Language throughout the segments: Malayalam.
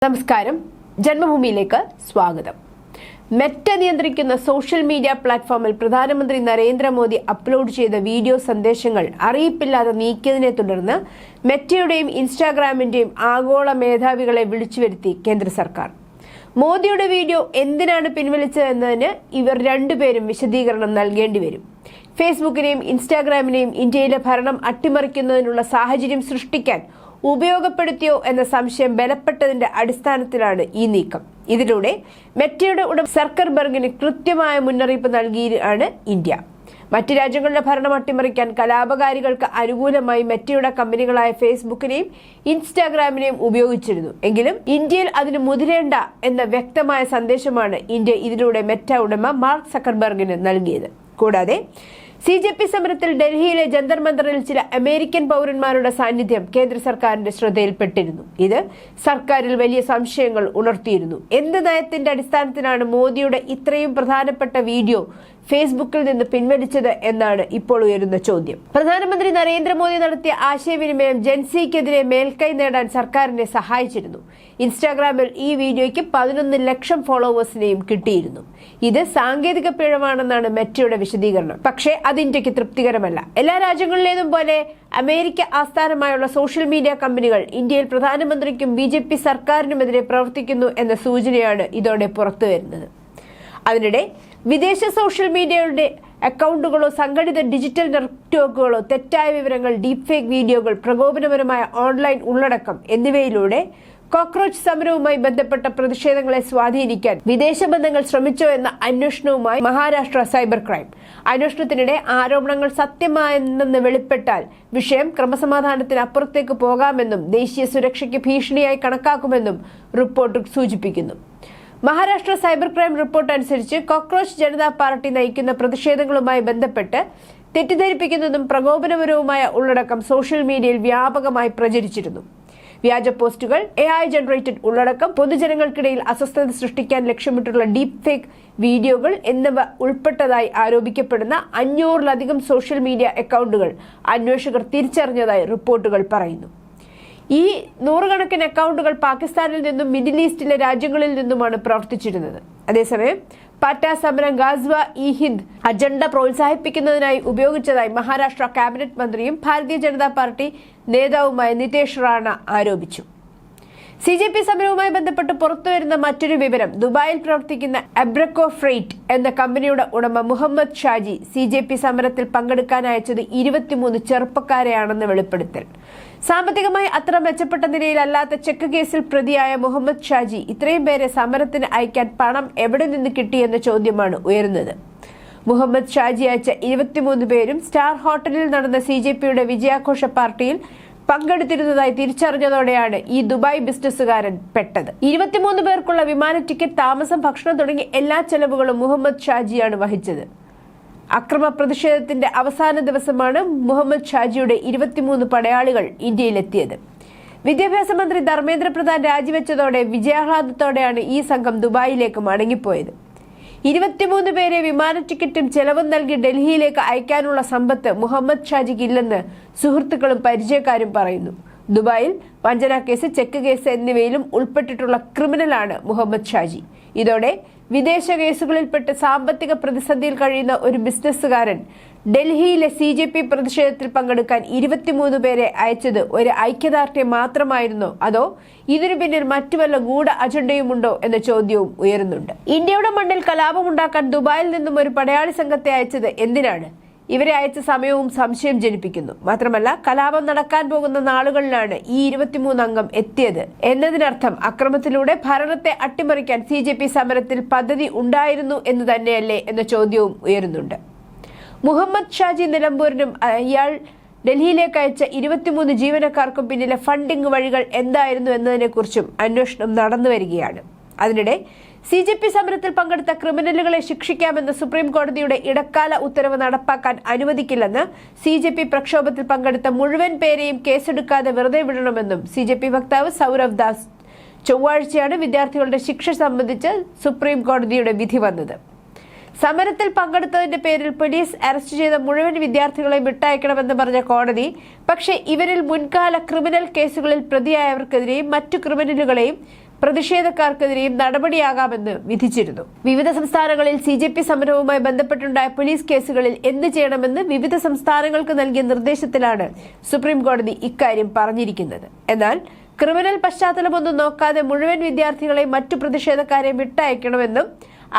നമസ്കാരം, ജന്മഭൂമിയിലേക്ക് സ്വാഗതം. മെറ്റ നിയന്ത്രിക്കുന്ന സോഷ്യൽ മീഡിയ പ്ലാറ്റ്ഫോമിൽ പ്രധാനമന്ത്രി നരേന്ദ്രമോദി അപ്ലോഡ് ചെയ്ത വീഡിയോ സന്ദേശങ്ങൾ അറിയിപ്പില്ലാതെ നീക്കിയതിനെ തുടർന്ന് മെറ്റയുടെയും ഇൻസ്റ്റാഗ്രാമിന്റെയും ആഗോള മേധാവികളെ വിളിച്ചുവരുത്തി കേന്ദ്ര സർക്കാർ. മോദിയുടെ വീഡിയോ എന്തിനാണ് പിൻവലിച്ചതെന്നതിന് ഇവർ രണ്ടുപേരും വിശദീകരണം നൽകേണ്ടി വരും. ഫേസ്ബുക്കിനെയും ഇൻസ്റ്റാഗ്രാമിനെയും ഇന്ത്യയിലെ ഭരണം അട്ടിമറിക്കുന്നതിനുള്ള സാഹചര്യം സൃഷ്ടിക്കാൻ ഉപയോഗപ്പെടുത്തിയോ എന്ന സംശയം ബലപ്പെട്ടതിന്റെ അടിസ്ഥാനത്തിലാണ് ഈ നീക്കം. ഇതിലൂടെ മെറ്റയുടെ ഉടമ സർക്കർബർഗിന് കൃത്യമായ മുന്നറിയിപ്പ് നൽകിയാണ് ഇന്ത്യ. മറ്റ് രാജ്യങ്ങളുടെ ഭരണം അട്ടിമറിക്കാൻ കലാപകാരികൾക്ക് അനുകൂലമായി മെറ്റയുടെ കമ്പനികളായ ഫേസ്ബുക്കിനെയും ഇൻസ്റ്റാഗ്രാമിനെയും ഉപയോഗിച്ചിരുന്നു. എങ്കിലും ഇന്ത്യയിൽ അതിന് മുതിരേണ്ട എന്ന വ്യക്തമായ സന്ദേശമാണ് ഇന്ത്യ ഇതിലൂടെ മെറ്റ ഉടമ മാർക്ക് സക്കർബർഗിന് നൽകിയത്. കൂടാതെ CJP സമരത്തിൽ ഡൽഹിയിലെ ജന്തർ മന്ദറിൽ ചില അമേരിക്കൻ പൗരന്മാരുടെ സാന്നിധ്യം കേന്ദ്ര സർക്കാരിന്റെ ശ്രദ്ധയിൽപ്പെട്ടിരുന്നു. ഇത് സർക്കാരിൽ വലിയ സംശയങ്ങൾ ഉണർത്തിയിരുന്നു. എന്ത് നയത്തിന്റെ അടിസ്ഥാനത്തിലാണ് മോദിയുടെ ഇത്രയും പ്രധാനപ്പെട്ട വീഡിയോ ഫേസ്ബുക്കിൽ നിന്ന് പിൻവലിച്ചത് എന്നാണ് ഇപ്പോൾ ഉയരുന്ന ചോദ്യം. പ്രധാനമന്ത്രി നരേന്ദ്രമോദി നടത്തിയ ആശയവിനിമയം ജൻസിക്കെതിരെ മേൽക്കൈ നേടാൻ സർക്കാരിനെ സഹായിച്ചിരുന്നു. ഇൻസ്റ്റാഗ്രാമിൽ ഈ വീഡിയോയ്ക്ക് 11 ലക്ഷം ഫോളോവേഴ്സിനെയും കിട്ടിയിരുന്നു. ഇത് സാങ്കേതിക പിഴവാണെന്നാണ് മെറ്റയുടെ വിശദീകരണം. പക്ഷേ അത് ഇന്ത്യക്ക് തൃപ്തികരമല്ല. എല്ലാ രാജ്യങ്ങളിലേതും പോലെ അമേരിക്ക ആസ്ഥാനമായുള്ള സോഷ്യൽ മീഡിയ കമ്പനികൾ ഇന്ത്യയിൽ പ്രധാനമന്ത്രിക്കും BJP സർക്കാരിനുമെതിരെ പ്രവർത്തിക്കുന്നു എന്ന സൂചനയാണ് ഇതോടെ പുറത്തുവരുന്നത്. അതിനിടെ വിദേശ സോഷ്യൽ മീഡിയയുടെ അക്കൗണ്ടുകളോ സംഘടിത ഡിജിറ്റൽ നെറ്റ്വർക്കുകളോ തെറ്റായ വിവരങ്ങൾ, ഡീപ് ഫേക്ക് വീഡിയോകൾ, പ്രകോപനപരമായ ഓൺലൈൻ ഉള്ളടക്കം എന്നിവയിലൂടെ കോക്രോച്ച് സമരവുമായി ബന്ധപ്പെട്ട പ്രതിഷേധങ്ങളെ സ്വാധീനിക്കാൻ വിദേശ ബന്ധങ്ങൾ ശ്രമിച്ചോ എന്ന അന്വേഷണവുമായി മഹാരാഷ്ട്ര സൈബർ ക്രൈം. അന്വേഷണത്തിനിടെ ആരോപണങ്ങൾ സത്യമായെന്ന് വെളിപ്പെട്ടാൽ വിഷയം ക്രമസമാധാനത്തിന് അപ്പുറത്തേക്ക് പോകാമെന്നും ദേശീയ സുരക്ഷയ്ക്ക് ഭീഷണിയായി കണക്കാക്കുമെന്നും റിപ്പോർട്ട് സൂചിപ്പിക്കുന്നു. മഹാരാഷ്ട്ര സൈബർ ക്രൈം റിപ്പോർട്ട് അനുസരിച്ച് കോക്രോച്ച് ജനതാ പാർട്ടി നയിക്കുന്ന പ്രതിഷേധങ്ങളുമായി ബന്ധപ്പെട്ട് തെറ്റിദ്ധരിപ്പിക്കുന്നതും പ്രകോപനപരവുമായ ഉള്ളടക്കം സോഷ്യൽ മീഡിയയിൽ വ്യാപകമായി പ്രചരിച്ചിരുന്നു. വ്യാജ പോസ്റ്റുകൾ, AI ജനറേറ്റഡ് ഉള്ളടക്കം, പൊതുജനങ്ങൾക്കിടയിൽ അസ്വസ്ഥത സൃഷ്ടിക്കാൻ ലക്ഷ്യമിട്ടുള്ള ഡീപ് ഫേക്ക് വീഡിയോകൾ എന്നിവ ഉൾപ്പെട്ടതായി ആരോപിക്കപ്പെടുന്ന 500-ലധികം സോഷ്യൽ മീഡിയ അക്കൗണ്ടുകൾ അന്വേഷകർ തിരിച്ചറിഞ്ഞതായി റിപ്പോർട്ടുകൾ പറയുന്നു. ഈ 100 കണക്കിന് അക്കൗണ്ടുകൾ പാകിസ്ഥാനിൽ നിന്നും മിഡിൽ ഈസ്റ്റിലെ രാജ്യങ്ങളിൽ നിന്നുമാണ് പ്രവർത്തിച്ചിരുന്നത്. അതേസമയം പാറ്റ സമരം ഗാസ്വ ഇ ഹിന്ദ് അജണ്ട പ്രോത്സാഹിപ്പിക്കുന്നതിനായി ഉപയോഗിച്ചതായി മഹാരാഷ്ട്ര ക്യാബിനറ്റ് മന്ത്രിയും ഭാരതീയ ജനതാ പാർട്ടി നേതാവുമായ നിതേഷ് റാണ ആരോപിച്ചു. CJP സമരവുമായി ബന്ധപ്പെട്ട് പുറത്തുവരുന്ന മറ്റൊരു വിവരം, ദുബായിൽ പ്രവർത്തിക്കുന്ന അബ്രക്കോ ഫ്രൈറ്റ് എന്ന കമ്പനിയുടെ ഉടമ മുഹമ്മദ് ഷാജി CJP സമരത്തിൽ പങ്കെടുക്കാൻ അയച്ചത് 23 ചെറുപ്പക്കാരെയാണെന്ന് വെളിപ്പെടുത്തൽ. സാമ്പത്തികമായി അത്ര മെച്ചപ്പെട്ട നിലയിലല്ലാത്ത ചെക്ക് കേസിൽ പ്രതിയായ മുഹമ്മദ് ഷാജി ഇത്രയും പേരെ സമരത്തിന് അയക്കാൻ പണം എവിടെ നിന്ന് കിട്ടിയെന്ന ചോദ്യമാണ് ഉയരുന്നത്. മുഹമ്മദ് ഷാജി അയച്ച 23 പേരും സ്റ്റാർ ഹോട്ടലിൽ നടന്ന CJPയുടെ വിജയാഘോഷ പാർട്ടിയിൽ പങ്കെടുത്തിരുന്നതായി തിരിച്ചറിഞ്ഞതോടെയാണ് ഈ ദുബായ് ബിസിനസ്സുകാരൻ പെട്ടത്. 23 പേർക്കുള്ള വിമാന ടിക്കറ്റ്, താമസം, ഭക്ഷണം തുടങ്ങി എല്ലാ ചെലവുകളും മുഹമ്മദ് ഷാജിയാണ് വഹിച്ചത്. അക്രമ പ്രതിഷേധത്തിന്റെ അവസാന ദിവസമാണ് മുഹമ്മദ് ഷാജിയുടെ 23 പടയാളികൾ ഇന്ത്യയിലെത്തിയത്. വിദ്യാഭ്യാസ മന്ത്രി ധർമ്മേന്ദ്ര പ്രധാൻ രാജിവെച്ചതോടെ വിജയാഹ്ലാദത്തോടെയാണ് ഈ സംഘം ദുബായിലേക്ക് മടങ്ങിപ്പോയത്. 23 പേരെ വിമാന ടിക്കറ്റും ചെലവും നൽകി ഡൽഹിയിലേക്ക് അയക്കാനുള്ള സമ്പത്ത് മുഹമ്മദ് ഷാജിക്ക് ഇല്ലെന്ന് സുഹൃത്തുക്കളും പരിചയക്കാരും പറയുന്നു. ദുബായിൽ വഞ്ചന കേസ്, ചെക്ക് കേസ് എന്നിവയിലും ഉൾപ്പെട്ടിട്ടുള്ള ക്രിമിനലാണ് മുഹമ്മദ് ഷാജി. ഇതോടെ വിദേശ കേസുകളിൽപ്പെട്ട് സാമ്പത്തിക പ്രതിസന്ധിയിൽ കഴിയുന്ന ഒരു ബിസിനസ്സുകാരൻ ഡൽഹിയിലെ CJP പ്രതിഷേധത്തിൽ പങ്കെടുക്കാൻ 23 പേരെ അയച്ചത് ഒരു ഐക്യദാർഢ്യം മാത്രമായിരുന്നോ, അതോ ഇതിനു പിന്നിൽ മറ്റു വല്ല ഗൂഢ അജണ്ടയുമുണ്ടോ എന്ന ചോദ്യവും ഉയരുന്നുണ്ട്. ഇന്ത്യയുടെ മണ്ണിൽ കലാപമുണ്ടാക്കാൻ ദുബായിൽ നിന്നും ഒരു പടയാളി സംഘത്തെ അയച്ചത് എന്തിനാണ്? ഇവരെ അയച്ച സമയവും സംശയം ജനിപ്പിക്കുന്നു. മാത്രമല്ല, കലാപം നടക്കാൻ പോകുന്ന നാളുകളിലാണ് ഈ 23 അംഗം എത്തിയത് എന്നതിനർത്ഥം അക്രമത്തിലൂടെ ഭരണത്തെ അട്ടിമറിക്കാൻ CJP സമരത്തിൽ പദ്ധതി ഉണ്ടായിരുന്നു എന്ന് തന്നെയല്ലേ എന്ന ചോദ്യവും ഉയരുന്നുണ്ട്. മുഹമ്മദ് ഷാജി നിലമ്പൂരിനും ഇയാൾ ഡൽഹിയിലേക്ക് അയച്ച 23 ജീവനക്കാർക്കും പിന്നിലെ ഫണ്ടിംഗ് വഴികൾ എന്തായിരുന്നു എന്നതിനെക്കുറിച്ചും അന്വേഷണം നടന്നു വരികയാണ്. അതിനിടെ CJP സമരത്തിൽ പങ്കെടുത്ത ക്രിമിനലുകളെ ശിക്ഷിക്കാമെന്ന സുപ്രീം കോടതിയുടെ ഇടക്കാല ഉത്തരവ് നടപ്പാക്കാൻ അനുവദിക്കില്ലെന്ന് CJP പ്രക്ഷോഭത്തിൽ പങ്കെടുത്ത മുഴുവൻ പേരെയും കേസെടുക്കാതെ വെറുതെ വിടണമെന്നും CJP വക്താവ് സൗരവ് ദാസ് ചൊവ്വാഴ്ചയാണ് വിദ്യാർത്ഥികളുടെ ശിക്ഷ സംബന്ധിച്ച് സുപ്രീം കോടതിയുടെ വിധി വന്നത്. സമരത്തിൽ പങ്കെടുത്തതിന്റെ പേരിൽ പോലീസ് അറസ്റ്റ് ചെയ്ത മുഴുവൻ വിദ്യാർത്ഥികളെയും വിട്ടയക്കണമെന്ന് പറഞ്ഞ കോടതി, പക്ഷേ ഇവരിൽ മുൻകാല ക്രിമിനൽ കേസുകളിൽ പ്രതിയായവർക്കെതിരെയും മറ്റു ക്രിമിനലുകളെയും പ്രതിഷേധക്കാർക്കെതിരെയും നടപടിയാകാമെന്ന് വിധിച്ചിരുന്നു. വിവിധ സംസ്ഥാനങ്ങളിൽ CJP സമരവുമായി ബന്ധപ്പെട്ടുണ്ടായ പോലീസ് കേസുകളിൽ എന്ത് ചെയ്യണമെന്ന് വിവിധ സംസ്ഥാനങ്ങൾക്ക് നൽകിയ നിർദ്ദേശത്തിലാണ് സുപ്രീം കോടതി ഇക്കാര്യം പറഞ്ഞിരിക്കുന്നത്. എന്നാൽ ക്രിമിനൽ പശ്ചാത്തലമൊന്നും നോക്കാതെ മുഴുവൻ വിദ്യാർത്ഥികളെയും മറ്റു പ്രതിഷേധക്കാരെ വിട്ടയക്കണമെന്നും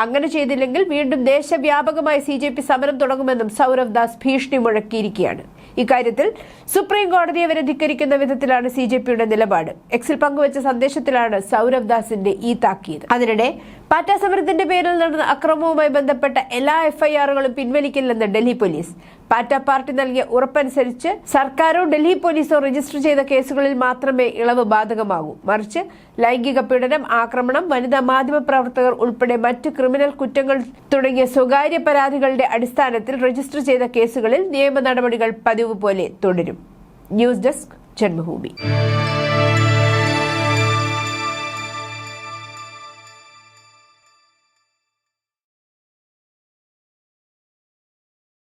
അങ്ങനെ ചെയ്തില്ലെങ്കിൽ വീണ്ടും ദേശവ്യാപകമായി CJP സമരം തുടങ്ങുമെന്നും സൗരവ് ദാസ് ഭീഷണി മുഴക്കിയിരിക്കുകയാണ്. ഇക്കാര്യത്തിൽ സുപ്രീം കോടതിയെ വരെ ധിക്കരിക്കുന്ന വിധത്തിലാണ് CJPയുടെ നിലപാട്. എക്സിൽ പങ്കുവച്ച സന്ദേശത്തിലാണ് സൗരവ് ദാസിന്റെ ഈ താക്കീത്. അതിനിടെ പാറ്റ സമരത്തിന്റെ പേരിൽ നടന്ന അക്രമവുമായി ബന്ധപ്പെട്ട എല്ലാ FIRകളും പിൻവലിക്കില്ലെന്ന് ഡൽഹി പോലീസ്. പാറ്റ പാർട്ടി നൽകിയ ഉറപ്പനുസരിച്ച് സർക്കാരോ ഡൽഹി പോലീസോ രജിസ്റ്റർ ചെയ്ത കേസുകളിൽ മാത്രമേ ഇളവ് ബാധകമാകൂ. മറിച്ച് ലൈംഗിക പീഡനം, ആക്രമണം, വനിതാ മാധ്യമ പ്രവർത്തകർ ഉൾപ്പെടെ മറ്റ് ക്രിമിനൽ കുറ്റങ്ങൾ തുടങ്ങിയ സ്വകാര്യ പരാതികളുടെ അടിസ്ഥാനത്തിൽ രജിസ്റ്റർ ചെയ്ത കേസുകളിൽ നിയമ നടപടികൾ പതിവ് പോലെ തുടരും. News desk Janmabhumi.